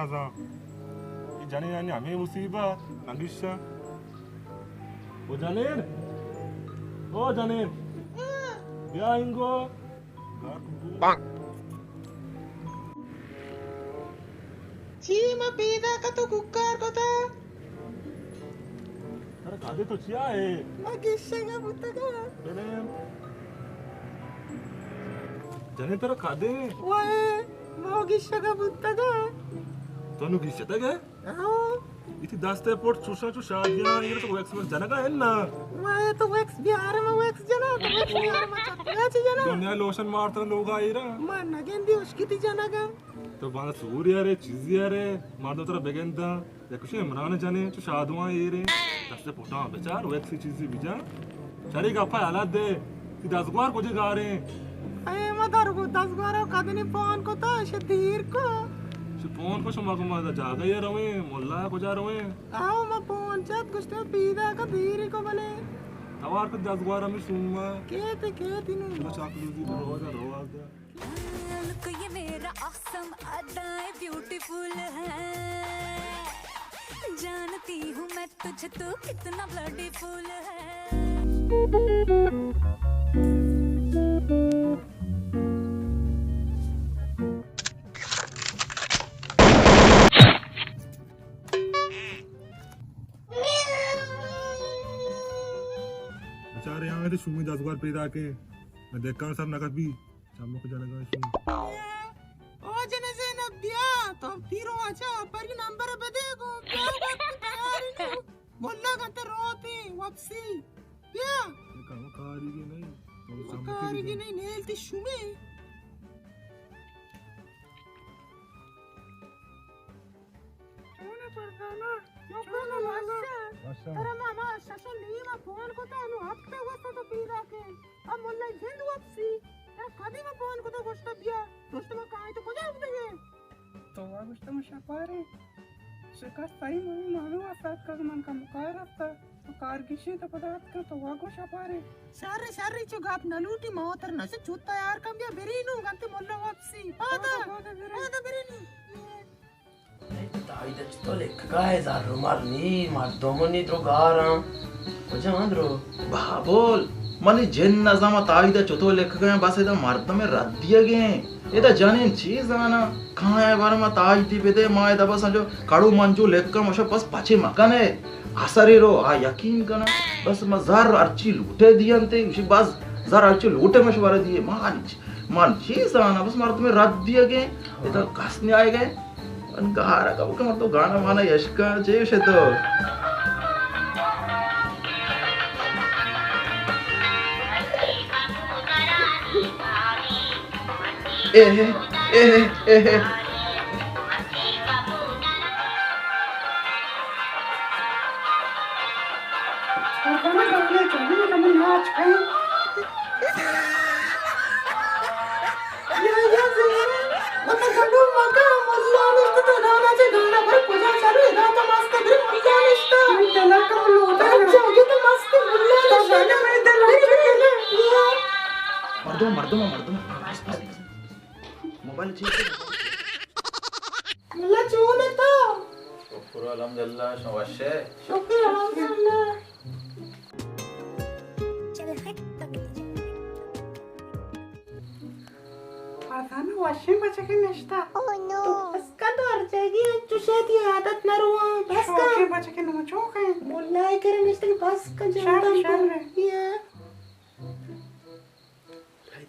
나자 이 자네 아니 아메 무시바 나기샤 오 자네 오 자네 야 인거 빵 Cima pida ka to kukar ko ta. अरे कादे तो chia है Magisha nga buta ka. जाने जाने तेरा कादे Wae, magisha ka buta ka. तनु की शतक है Ao, इथी दास्ते पोट चुशा चुशा दिया ये तो वैक्स में जाना का है ना wae to wax bihar ma wax jana, to wax bihar ma chatya chi jana. दुनिया लोशन मारता लोग आई रहा Ma nagendi uskiti jana ka. तो बांधा सूर्य रे चीज़ी रे मार दो तेरा बेगेंदा या कुछ इमरान जाने जो शादुआ ये रे दस्ते पोटा बेचार वैक्स की चीज़ी बिजा चरी गप्पा हालात दे कि 10 बार कुछ गा रहे Ay ma daru ko 10 gwara kadini phone ko ta shadir ko. Phone को शमा को मार जागा ये रवे मोल्ला को जा रवे Ao ma phone chat gusto pida ka dhiri ko bale. तवार को 10 बार हमें सुनवा Keti nu. तो चाकलू दी रोज लुक ये मेरा awesome अदाएं ब्यूटीफुल है जानती हूँ मैं तुझे तू कितना ब्लडीफुल है बेचारे यहाँ थे सुमी 10 बार पैदा के मैं देखा सब नकद भी शाम को जाने का O jana Zainab diya to tiro acha par number pe dekho kya baat tayari nu bolla gante roti wapsi kya काम कारीगी नहीं तो शाम kari ki nahi nelti shume chone pardana yo kono lasa अच्छा tera mama shasho lima phone ko ta nu hafte wasta to pira ke ab molla jind wapsi ya kadi ma phone ko to gosta diya dosto ma kai to koja udege तो वागुष्ट मशापारे शिकास ताई mummy मालूम आसात का मन का मुकार आता तो कार गिशी तो पदार्थ का तो वागुश अपारे Sarri chugap naluti maotar nase chutta yaar kam ya berinu gante molla wapsi pada berinu Taida to lekkaye zarro marni mardomoni drogara ojandro bubble मने जेन नजामा ताईदा चोतो लेख गए बस इदा मर्द में रद दिए गए इदा जाने चीज आना कहां है बार में ताई दी बेदे माय दबा समझो काड़ू मंजू लेख का मशो बस पाछे मकाने आसरी रो आ यकीन करना बस मजार अर्ची लूटे दियंते उसी बस जार अर्ची लूटे मशवरा दिए मान चीज आना बस मर्द में रद दिए गए इदा कसने आए गए अन गारा का वो तो गाना वाना यश का जेश है तो ए गाना गाने चली कमल नाच गई ya zere mata gadu maga molla nishta to gana che gana par puja chalu ida to mast bir molla nishta चला कर लोटा acha ye to mast molla nishta गाना में दल मर्दों मोबाइल चाहिए molla chune to शुक्र अल्हम्दुलिल्लाह शवाशे shukr alhamdulillah चल हट आसाना वॉशिंग बचे के निश्ता oh no bas ka to arjegi chushati adat naruwa bas ka शौके बचे के नोचो के molla kare nishta bas ka sir janta sir ya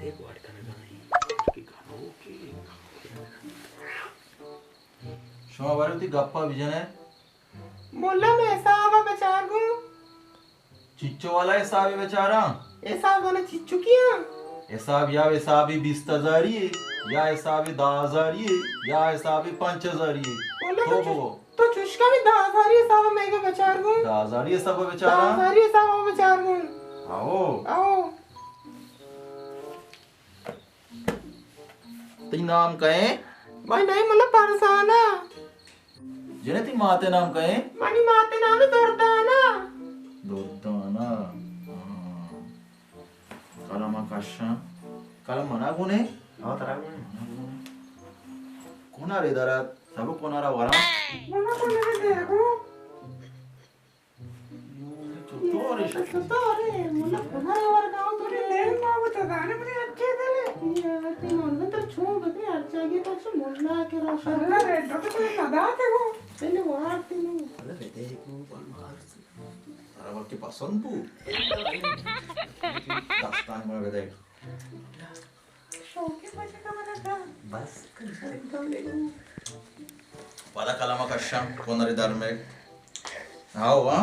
देख वाट करना नहीं की गानो की शो बारती गप्पा विजन है molla me aisa ava becharu चिच्चो वाला हिसाब है बेचारा aisa ava chichu kiya हिसाब या हिसाब 20,000 है या हिसाब 10,000 है या हिसाब 5,000 है molla तो वो to chushka bhi 10,000 aisa ava mega becharu 10,000 है सब बेचारा 10,000 aisa ava becharu आओ आओ ती नाम कहे भाई नहीं मतलब परसाना जिने ती माते नाम कहे मनी माते नाम दर्दाना दोदाना कलमा काशा कलम मना गुने oh tara कोणा रे दारात सब कोणारा वारा मला कोणाला देखो चुतोरे चुतोरे मला पुनरावर गाव तुझे देख मावत गाणे बड़े अच्छे थे यार ते म्हणलं तर छो बघे अर्चागे तर मुल्ला के रोशन अल्लाह रे डॉक्टर तुझे नदाते हो तेने वाटते नु अरे बेटे को पण मार अरे वक्ती पसंद तू दास्तान में बेटे शौकी पैसे का मला का बस वाला कलामा कशा कोणारी दरमे हाव वा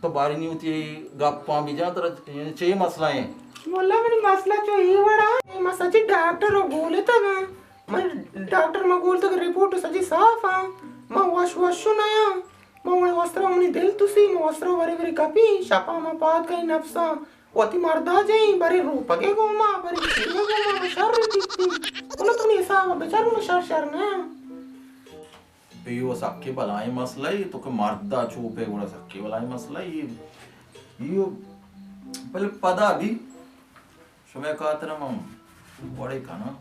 तो बारी नहीं होती गप्पा भी जा तर चाहिए मसला है मुल्ला मेरी मसला जो ही बड़ा मैं सच्ची डॉक्टर हो बोले था मैं डॉक्टर मैं बोलता कि रिपोर्ट सच्ची साफ है मैं वाश नया मैं वस्त्र उन्हें दिल तुसी मैं वस्त्र वरी वरी कपी शापा मैं पात कहीं नफ्सा वती मर्दा जाई बरे रूप के गोमा बरे चिड़िया गोमा मैं शर दिखती बोला तुमने ऐसा बेचारू मैं शर ना यो सक्के बलाई मसला ही तो के मर्दा चूपे गुड़ा सक्के बलाई मसला ही यो पहले पदा भी समय का तरह हम बड़े खाना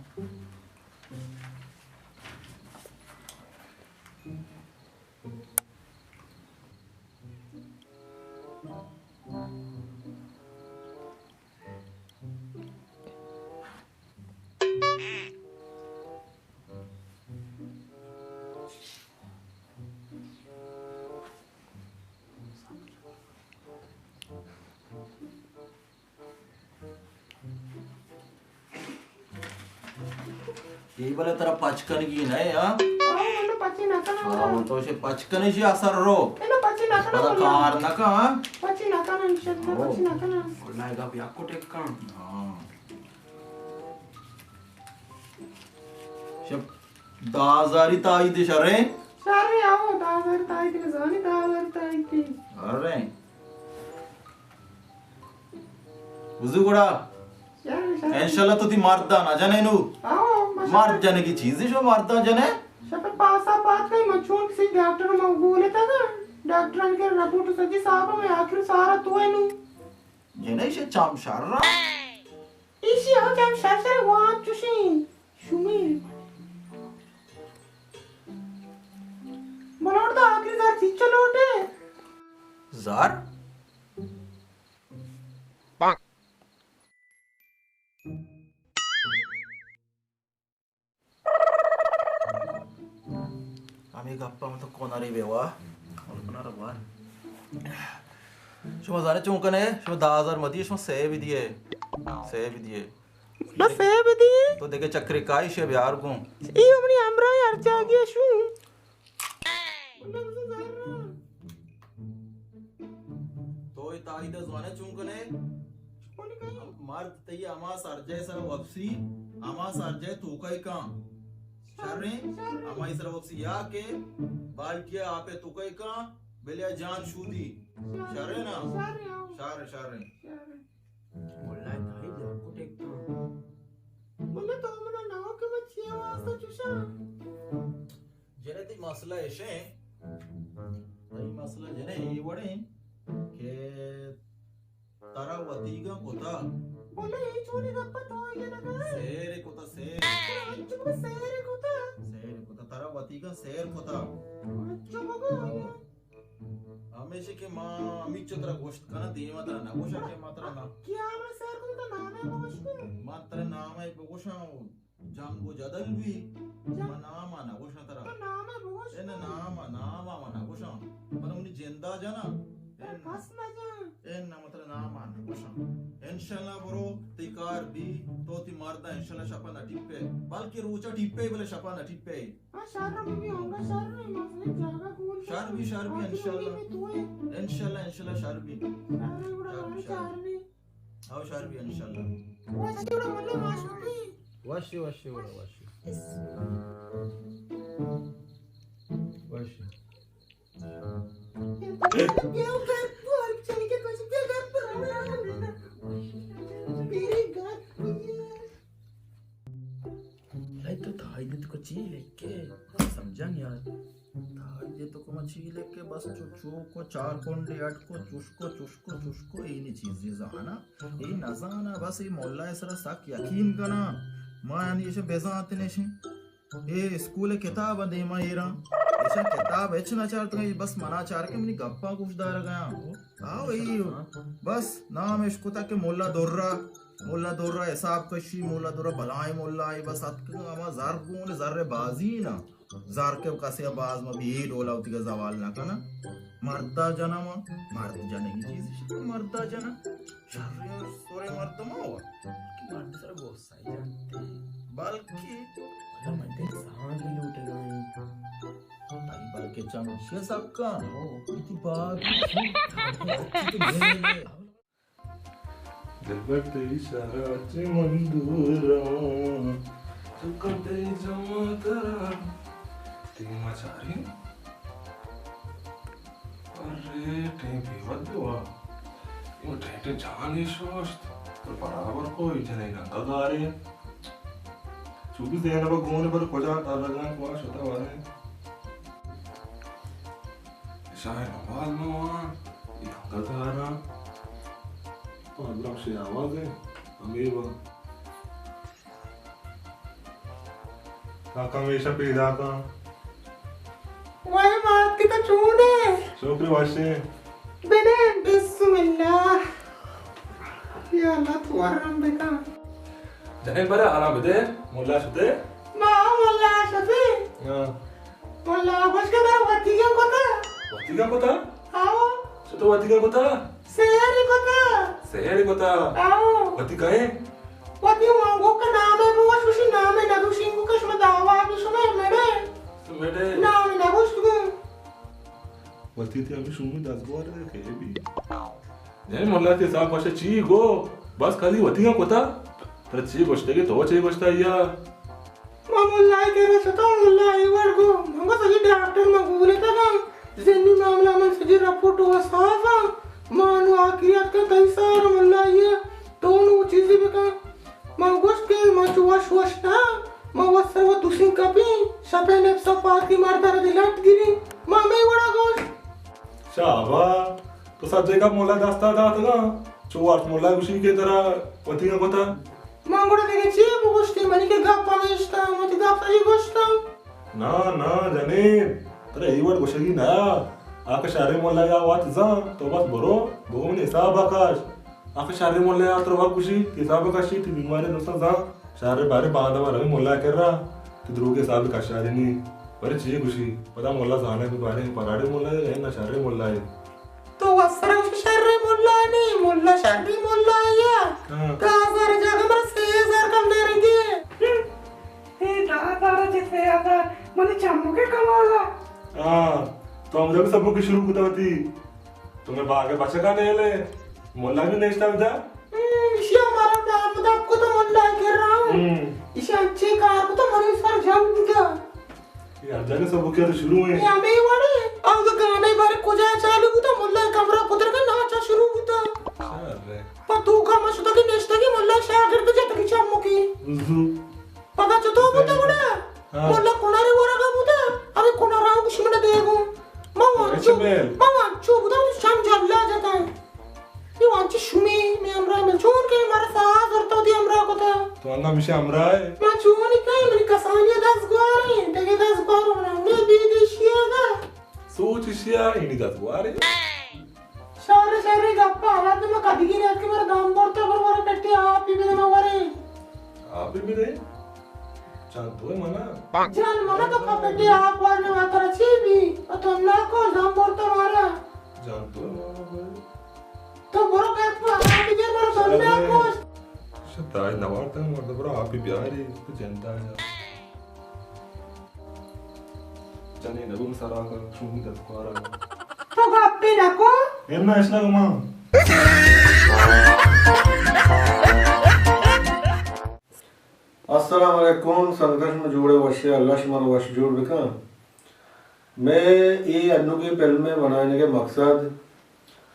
ये बोले तेरा पचकन की नहीं हाँ मैं पची ना करना हाँ तो से पचकन ही असर रो मैं पची ना करना पता कार ना का पची ना करना इंशाल्लाह पची ना करना बोलाएगा भी आपको टेक कर हाँ शब दाजारी ताई दिशा रे सारे आओ दावर ताई के जानी दावर ताई की अरे वुजू गुड़ा यार इंशाल्लाह तो ती मारदा ना जाने नु आओ मार जाने की चीज है जो मारदा जाने शपथ पासा बात कहीं मचून किसी डॉक्टर में बोले था ना डॉक्टर के रिपोर्ट सजी साहब में आखिर सारा तो है नु ये नहीं से चाम शारा इसी हो जब शर वहां चुशी शुमी बोलोड़ तो आखिर घर चीज चलोटे जार आम्ही गप्पा मग कोणारी बेवा कोणारा बार शो जाने चुंकने शो 10,000 मधी शो सेव दिए ना सेब दिए तो देखे चक्री काय शे बिहार को ई हमनी हमरा यार जागे शू तो ताई द जाने चुंकने मर्द तई आमा सरजे सर वपसी आमा सरजे तू काय का शर्रे आमा इस वपसी या के बाल्टिया आपे तू काय का बेलिया जान शूदी शर्रे ना शर्रे बोलाएगा ही आपको टेक कर बोले तो मना नाव के बच्चे वास्ता चुशा जने ती मसला ऐसे तई मसला जने ये वडे के तारा वतीगा कोता बोले ये चोरी गप्पा तो ये ना कर सेरे कोता सेर चुप सेरे कोता तारा वतीगा सेर कोता चुप गो हमेशा के मां अमित चतरा गोष्ट कना दे मात्र ना गोशा के मात्र ना क्या मैं सेर को तो नाम है बगोशको मात्र नाम है गोशा जांगो जदल भी नाम ना गोशा तो तरा नाम है बगोश एने नाम ना गोशा पर उनी जिंदा जाना बस ना जा एन ना मात्र नाम ना गोशा इंशाल्लाह बरो तिकार भी तो ती मारदा इंशाल्लाह शपा ना टिप्पे बल्कि रोचा टिप्पे बोले शपा ना टिप्पे हां शहर में भी होगा शहर में मसले जागा कौन शहर भी इंशाल्लाह इंशाल्लाह शहर भी अरे बड़ा शहर में आओ शहर भी इंशाल्लाह वो छोड़ा मतलब माशूकी वाशी क्या कर बोल चल के कुछ क्या कर मेरी गात लाइक तो था ही तो कुछ ही लेके समझा नहीं यार ताईदे तो को मची लेके बस चुचू को चार कोंडे अट को चुस्को इनी चीजें जाना ये नजाना बस ये मोल्ला इसरा सक यकीन कना मां यानी ये बेजात नेशी ये स्कूल किताब दे मा येरा ऐसा किताब बेचना चाहते हैं बस मना चाह के मनी गप्पा कुछ दार गया आओ ये बस नाम इसको तक के मोल्ला दोर्रा हिसाब कशी मोल्ला दोर्रा भलाई मोल्ला आई बस अमा जार गुन जार बाजी ना जार के कसे बाज में भी डोला उती का सवाल ना कना मर्दा जना मर्द जने की चीज मर्दा जना शर्र सोरे मर्द मा हुआ कि मर्द सर बहुत सही जानते बल्कि मतलब मैं सांग ही लूट गए ताई बल्कि चमचे सबका हो इतनी बात जगते इशाराचे मंदुरा चुकते जमातरा तीमा चारी अरे टेंकी वद्वा यो टेंटे जानी शोस्ट तो बराबर कोई जने गंगा गारे चुबी देना बा गोने पर कोजा तालगा को शता वाले शायद आवाज में ये गंगा गारा अदरक से आवाज है अमीर काका हमेशा पैदा का वही बात की तो चूने छोकरी वाशे बेने बिस्मिल्लाह या अल्लाह तू आराम बेका जने पर आराम दे मोला सुते मां मोल्ला शफी हां मोल्ला बस के मेरा वतिया कोता आओ सुतो वतिका कोता सेहरी कोता आओ वतिका है वती मांगो का नाम है वो सुशी नाम है ना दुशिंगु का शमा दावा भी सुने मेरे तो मेरे नाम है ना बुशगु वती थी अभी शुरू में 10 बार के भी जने मोला ते साफ वाशे ची गो बस खाली वतिका कोता तर ची गोष्ट के तो ची गोष्ट या मामुल्ला के रसता मुल्ला आई वर्गो मंगो सजी डॉक्टर मगूले था ना जेनी मामला में सजी रिपोर्ट हुआ साफा मानो आखिरत का तैसार मुल्ला ये दोनों चीजें बेका मंगोस के मचुवाश वशना मवसर वो दुसिंग कपी शपेने सपात की मारदार दिलाट गिरी मामे वड़ा गोश शाबा तो सब जगह मोला दास्ता दात ना चुवाट मोला उसी के तरह वतिका कोता मंगोड़ा देखे ची वो गोश्ती मनी के गप्पा में इश्ता मती गप्पा जी गोश्ता ना जने तेरे ये वर्ड गोशगी ना आका शारे मोला या वात जा तो बस बरो गोमन हिसाब आकाश आका शारे मोला या तो वाक कुशी हिसाब आकाशी ती बीमारी नुसा जा शारे बारे बांधा बारे मोला कर रहा ती द्रो के हिसाब का शारे नहीं बड़े चाहिए कुशी पता मोला जाने के बारे में पराड़े मोला है ना शारे मोला है तो वसरा शारे मोला नहीं मोला शारे मोला या का सारे जगह पर 6000 कम दे रही ए दादा जितने आधा मने चम्मू के कमाला हां तो हम जब सब की शुरू होता होती तुम्हें बागे बच्चे का नहीं ले मोला भी नहीं स्टाफ था इसे हमारा नाम तो आपको तो मोला कर रहा हूं इसे अच्छे कार को तो मरीज पर जान दूंगा यार जाने सब के शुरू हुए या मैं वाले अब तो गाने बारे को जा चालू तो मोला कमरा पुत्र का नाचा शुरू होता अरे पर तू का मसुदा की नेस्ता की मोला शागिर्द जत की चम्मू की पता चतो बुता बड़ा मोला कोणारे वरा का बुता अबे कोणारा कुछ मने देखो मामा चो बुता तो शाम जल्ला जाता है ये वांची शुमी में हमरा में छोड़ के हमारा साथ करता दी हमरा को था तो अन्ना मिशे हमरा है मैं चोनी कहीं मेरी कसानी 10 ग्वारे तके 10 ग्वार होना मैं भी देशिया ना सोच इशिया इनी दस वारे सारे गप्पा हालात में कभी की रात के मेरा दाम पड़ता पर मेरा कट्टे आप ही भी ना वारे आप भी दे चाल तो मना जान मना तो कपटे आप वाले मात्र अच्छी भी तो ना को दाम पड़ता मारा जान तो मना तो बरो का आप ही जे बरो सोना को शताय नवारता मतलब बरो आप ही प्यारे तो जनता है जाने नबुम सारा का शुमी का दुकारा तो गप्पे ना को एमना ऐसा गुमा अस्सलाम वालेकुम संघर्ष में जुड़े वशे अल्लाह शमर वश जुड़ बिका मैं ये अन्नू की फिल्म में बनाने के मकसद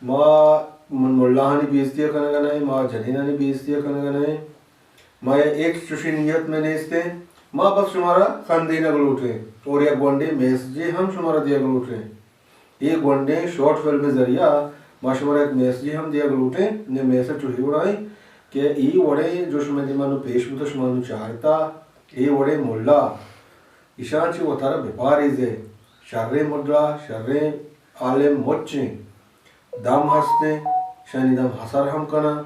माँ मुल्लाहानी बेइज्जती करने का नहीं माँ जनीनानी बेइज्जती करने का नहीं माँ एक चुशी नियत में नहीं इसते माँ बस शुमारा कंदी न गलूटे और ये गोंडे मेस जी हम शुमारा दिया गलूटे ये गोंडे शॉर्ट फिल्म जरिया माँ शुमारा एक मेस जी हम दिया गलूटे ने मेस चुही उड़ाई के ई वड़े जो शुमे दिमानु पेश बुतो शुमानु चाहता ये वड़े मुल्ला ईशांची वो तारा व्यापारी जे शर्रे मुद्रा शर्रे आलेम मोच्चे दाम हंसते शनि दाम हसर हम कना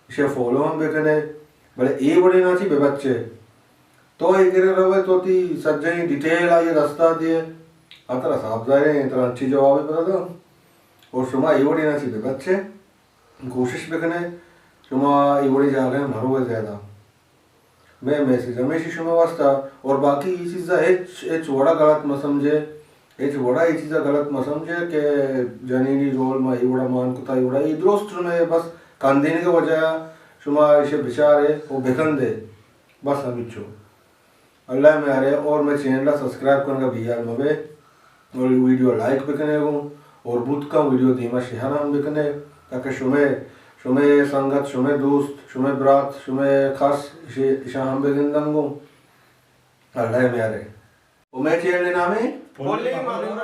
इसे फॉलो हम बेकने बड़े ए बड़े नाची बेबच्चे तो ये गिरे रहे तो ती सज्जई डिटेल आई रास्ता दिए अतरा साफ जाए इतना अच्छी जवाब पता था और शुमा ये बड़े नाची बेबच्चे कोशिश बेकने शुमा ये बड़े जा रहे हैं मरो ज़्यादा मैं मैसेज हमेशा शुमा वास्ता और बाकी ये चीज़ एच वड़ा गलत म समझे एच वड़ा ये चीज़ गलत म समझे के जनीनी रोल में ये वड़ा मान कुता ये वड़ा ये दोस्त में बस कांदीने के वजह शुमा इसे बेचारे वो बेकन दे बस हम इच्छो अल्लाह में आ रहे और मैं चैनल सब्सक्राइब करने का भैया मबे और वीडियो लाइक भी करने को और बुध का वीडियो धीमा शहर हम भी करने ताकि शुमे संगत शुमे दोस्त शुमे ब्रात शुमे खास इसे हम भी गिंदंगो अल्लाह में आ रहे और मैं चैनल नाम है बोले मालूम